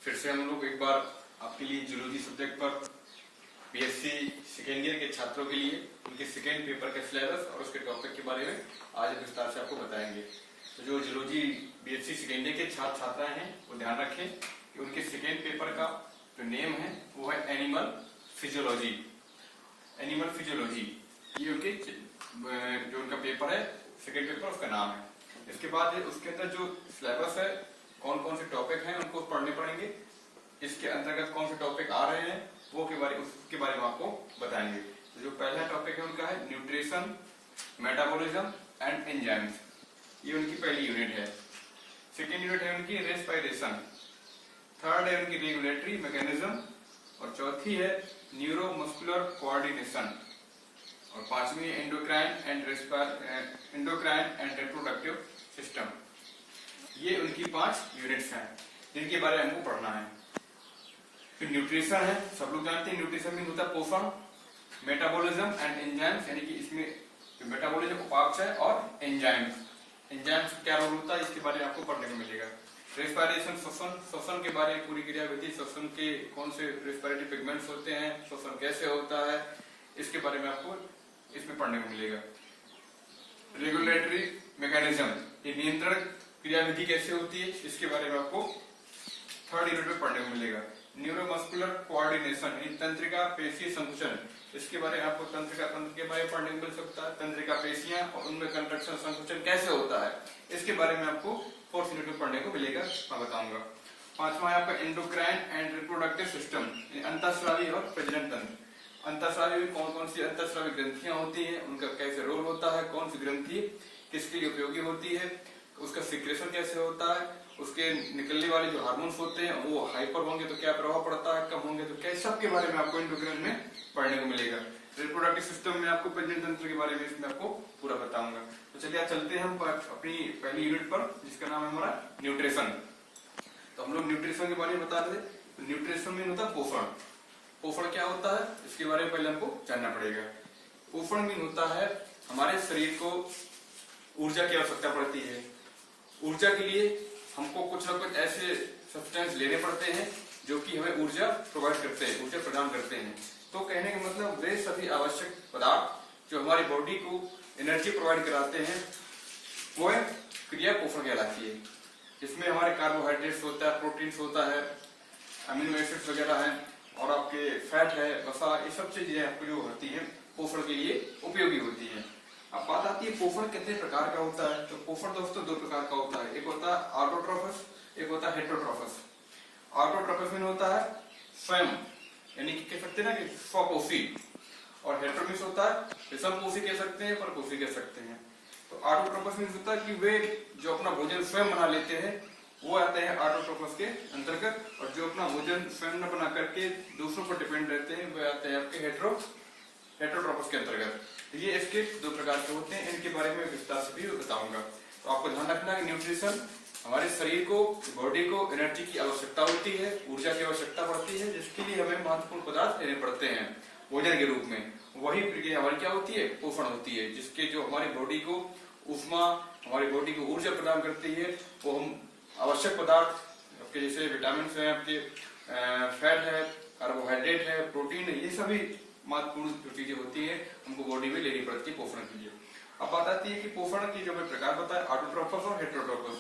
फिर से हम लोग एक बार आपके लिए जूलॉजी सब्जेक्ट पर बीएससी सेकेंड ईयर के छात्रों के लिए उनके सेकेंड पेपर के सिलेबस और उसके टॉपिक के बारे में आज विस्तार से आपको बताएंगे। तो जो जूलॉजी बीएससी सेकेंड ईयर के छात्र छात्राएं हैं वो ध्यान रखें कि उनके सेकेंड पेपर का जो नेम है वो है एनिमल फिजियोलॉजी। एनिमल फिजियोलॉजी ये उनके जो उनका पेपर है सेकेंड पेपर उसका नाम है। इसके बाद उसके अंदर जो सिलेबस है कौन कौन से टॉपिक हैं उनको पढ़ने पड़ेंगे, इसके अंतर्गत कौन से टॉपिक आ रहे हैं वो उसके बारे में आपको बताएंगे। तो जो पहला टॉपिक है उनका है न्यूट्रिशन, मेटाबॉलिज्म एंड एंजाइम्स, ये उनकी पहली यूनिट है। सेकेंड यूनिट है उनकी रेस्पिरेशन, थर्ड है उनकी रेगुलेटरी मैकेनिज्म और चौथी है न्यूरोमस्कुलर कोऑर्डिनेशन और पांचवी एंडोक्राइन एंड रिप्रोडक्टिव सिस्टम। ये उनकी 5 यूनिट्स हैं जिनके बारे में हमको पढ़ना है। फिर न्यूट्रिशन है, सब लोग जानते हैं न्यूट्रिशन में होता है पोषण, मेटाबॉलिज्म एंड एंजाइम्स, यानी कि इसमें मेटाबॉलिज्म उपापचय और एंजाइम्स क्या रोल होता है इसके बारे में आपको पढ़ने को मिलेगा। रेस्पिरेशन श्वसन के बारे में पूरी क्रियाविधि, श्वसन के कौन से रेस्पिरेटरी पिगमेंट्स होते हैं, श्वसन कैसे होता है, इसके बारे में आपको इसमें पढ़ने को मिलेगा। रेगुलेटरी मैकेनिज्म, ये नियंत्रण क्रियाविधि कैसे होती है इसके बारे में आपको थर्ड यूनिट में पढ़ने को मिलेगा। न्यूरोमस्कुलर कोऑर्डिनेशन, तंत्रिका पेशीय संकुचन, इसके बारे में आपको तंत्रिका तंत्र के बारे में पढ़ने को मिल सकता है। तंत्रिका पेशियां और उनमें कंट्रक्शन संकुचन कैसे होता है इसके बारे में आपको फोर्थ यूनिट में पढ़ने को मिलेगा, मैं बताऊंगा। पांचवा है आपका एंडोक्राइन एंड रिप्रोडक्टिव सिस्टम, अंतःस्रावी और प्रजनन तंत्र। अंतःस्रावी में कौन कौन सी अंतःस्रावी ग्रंथियां होती है, उनका कैसे रोल होता है, कौन सी ग्रंथि किसके लिए उपयोगी होती है, उसका सिक्रेशन कैसे होता है, उसके निकलने वाले जो हार्मोन्स होते हैं वो हाइपर होंगे तो क्या प्रभाव पड़ता है, कम होंगे तो क्या, सब के बारे में आपको एंडोक्राइन में पढ़ने को मिलेगा। रिप्रोडक्टिव सिस्टम में आपको प्रजनन तंत्र के बारे में इसमें आपको पूरा बताऊंगा। तो चलिए चलते हैं हम अपनी पहली यूनिट पर जिसका नाम है हमारा न्यूट्रिशन। तो हम लोग न्यूट्रिशन के बारे में बता रहे थे। न्यूट्रिशन में होता है पोषण। पोषण क्या होता है इसके बारे में पहले हमको जानना पड़ेगा। पोषण में होता है हमारे शरीर को ऊर्जा की आवश्यकता पड़ती है। ऊर्जा के लिए हमको कुछ ना कुछ ऐसे सब्सटेंस लेने पड़ते हैं जो कि हमें ऊर्जा प्रोवाइड करते हैं, ऊर्जा प्रदान करते हैं। तो कहने का मतलब वे सभी आवश्यक पदार्थ जो हमारी बॉडी को एनर्जी प्रोवाइड कराते हैं वो क्रिया पोषण कहलाती है। जिसमें हमारे कार्बोहाइड्रेट्स होता है, प्रोटीन्स होता है, अमीनो एसिड्स वगैरह है और आपके फैट है, वसा, ये सब चीजें आपको जो होती है पोषण के लिए उपयोगी होती है। अब बात आती है पोषण कितने प्रकार का होता है। तो पोषण दोस्तों 2 प्रकार का होता है, एक होता है ऑटोट्रोफस, एक होता है हेटेरोट्रोफस। ऑटोट्रोफस में होता है स्वयं, यानी कि कह सकते हैं ना कि स्वपोषी, और हेटेरोट्रोफस होता है विषमपोषी कह सकते हैं, परपोषी कह सकते हैं। तो ऑटोट्रोफस में होता है कि वे जो अपना भोजन स्वयं बना लेते हैं वो आते हैं ऑटोट्रोफस के अंतर्गत, और जो अपना भोजन स्वयं न बना करके दूसरों पर डिपेंड रहते हैं वे आते हैं आपके हेटेरोट्रोफस के अंतर्गत। ये इसके 2 प्रकार के होते हैं, इनके बारे में विस्तार से भी बताऊंगा। तो आपको ध्यान रखना है न्यूट्रिशन हमारे शरीर को, बॉडी को एनर्जी की आवश्यकता होती है, ऊर्जा की आवश्यकता पड़ती है, जिसके लिए हमें महत्वपूर्ण पदार्थ लेने पड़ते हैं भोजन के रूप में। वही प्रक्रिया हमारी क्या होती है, पोषण होती है, जिसके जो हमारी बॉडी को ऊष्मा, हमारी बॉडी को ऊर्जा प्रदान करती है। वो हम आवश्यक पदार्थ आपके जैसे विटामिन है, आपके फैट है, कार्बोहाइड्रेट है, प्रोटीन है, ये सभी महत्वपूर्ण जो चीजें होती है हमको बॉडी में लेनी पड़ती है पोषण के लिए। अब बात आती है कि पोषण की जो मैं प्रकार बताया ऑटोट्रोफस और हेटेरोट्रोफस।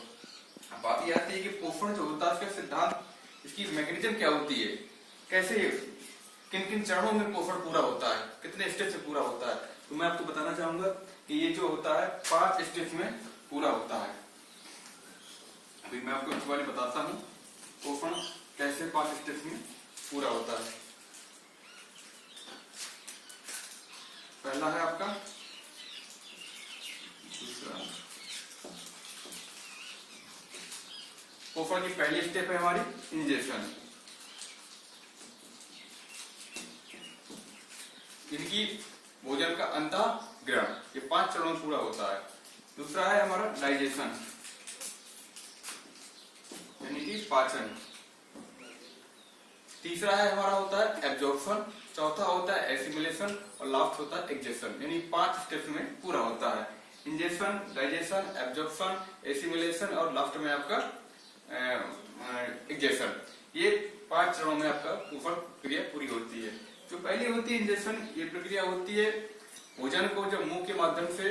अब बात यह आती है कि पोषण जो होता है उसका सिद्धांत, इसकी मैकेनिज्म क्या होती है, कैसे किन किन चरणों में पोषण पूरा होता है, कितने स्टेज से पूरा होता है। तो मैं आपको बताना चाहूंगा कि ये जो होता है 5 स्टेज में पूरा होता है। अभी मैं आपको इस बारे में बताता हूँ पोषण कैसे 5 स्टेज में पूरा होता है। पहला है आपका पोषण की पहली स्टेप है हमारी इंजेक्शन। इनकी भोजन का अंतःग्रहण, ये 5 चरणों में पूरा होता है। दूसरा है हमारा डाइजेशन, यानी कि पाचन। तीसरा है हमारा होता है एब्जॉर्प्शन, चौथा होता है एसिमिलेशन और लास्ट होता है एग्जेशन, यानी 5 स्टेप्स में पूरा होता है। इंजेक्शन, डाइजेशन, एब्जॉर्प्शन, एसिमिलेशन और लास्ट में आपका इंजेक्शन। ये 5 चरणों में आपका पोषण क्रिया पूरी होती है। जो पहली होती है इंजेक्शन, ये प्रक्रिया होती है भोजन को जब मुंह के माध्यम से,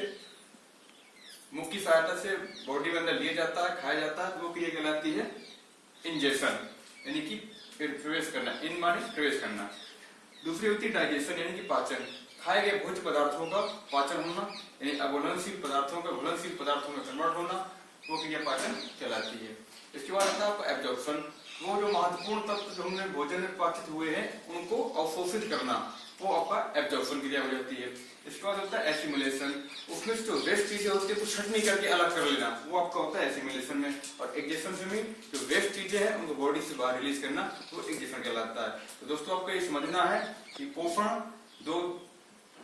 मुंह की सहायता से बॉडी में अंदर लिया जाता है, खाया जाता है, तो वो क्रिया कहलाती है इंजेक्शन, यानी कि प्रवेश करना। इन माने प्रवेश करना। दूसरी होती है डाइजेशन, यानी कि पाचन। खाए गए भोज्य पदार्थों का पाचन होना, यानी अघुलनशील पदार्थों का घुलनशील पदार्थों में कन्वर्ट होना, वो क्रिया पाचन कहलाती है। इसके बाद आता है आपका एब्जॉर्प्शन। वो जो महत्वपूर्ण तत्व जो हमने भोजन में पाचित हुए हैं उनको अवशोषित करना, वो आपका एब्जॉर्प्शन क्रिया हो जाती है। इसके बाद होता है एसिमिलेशन। उसमें जो वेस्ट चीजें होती है तो छटनी करके अलग कर लेना, वो आपका होता है एसिमिलेशन में। और इंजेक्शन में जो वेस्ट चीजें हैं उनको बॉडी से बाहर रिलीज करना, वो इंजेक्शन कहलाता है। तो दोस्तों आपको ये समझना है कि पोषण 2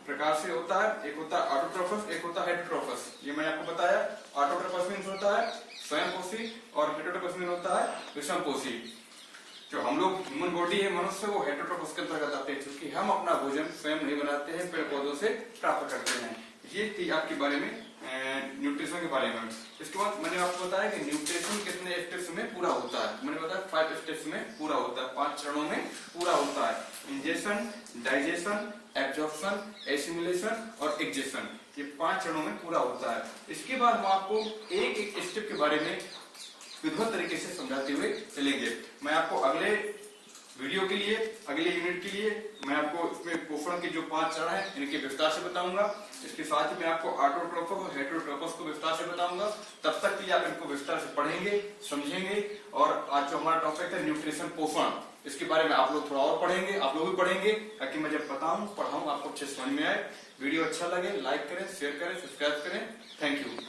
प्रकार से होता है। एक होता है ऑटोट्रोफस, एक होता है हेटेरोट्रोफस। ये मैंने आपको बताया। ऑटोट्रोफस मीन्स होता है स्वयंपोषी और हेटेरोट्रोफस मीन्स होता है विषमपोषी। जो हम लोग ह्यूमन बॉडी है मनुष्य, वो हेटेरोट्रोफस के अंतर्गत आते हैं, क्योंकि हम अपना भोजन स्वयं नहीं बनाते हैं, पेड़ पौधों से प्राप्त करते हैं। ये थी आपके बारे में न्यूट्रिशन के बारे में। इसके बाद मैंने आपको बताया कि न्यूट्रिशन कितने स्टेप्स में पूरा होता है। मैंने बताया 5 स्टेप्स में पूरा होता है, 5 चरणों में पूरा होता है। इंजेक्शन, डाइजेशन, एब्जॉर्प्शन, एसिमिलेशन और एक्जेशन, ये 5 चरणों में पूरा होता है। इसके बाद हम आपको एक एक स्टेप के बारे में विधिवत तरीके से समझाते हुए चलेंगे। मैं आपको अगले वीडियो के लिए, अगले यूनिट के लिए मैं आपको इसमें पोषण के जो 5 चरण हैं इनके विस्तार से बताऊंगा। इसके साथ ही मैं आपको ऑटोट्रोफस और हेटेरोट्रोफस को विस्तार से बताऊंगा। तब तक के लिए आप इनको विस्तार से पढ़ेंगे, समझेंगे। और आज जो हमारा टॉपिक है न्यूट्रिशन, पोषण, इसके बारे में आप लोग थोड़ा और पढ़ेंगे, आप लोग भी पढ़ेंगे, ताकि मैं जब बताऊं पढ़ाऊं आपको अच्छे समझ में आए। वीडियो अच्छा लगे लाइक करें, शेयर करें, सब्सक्राइब करें। Thank you.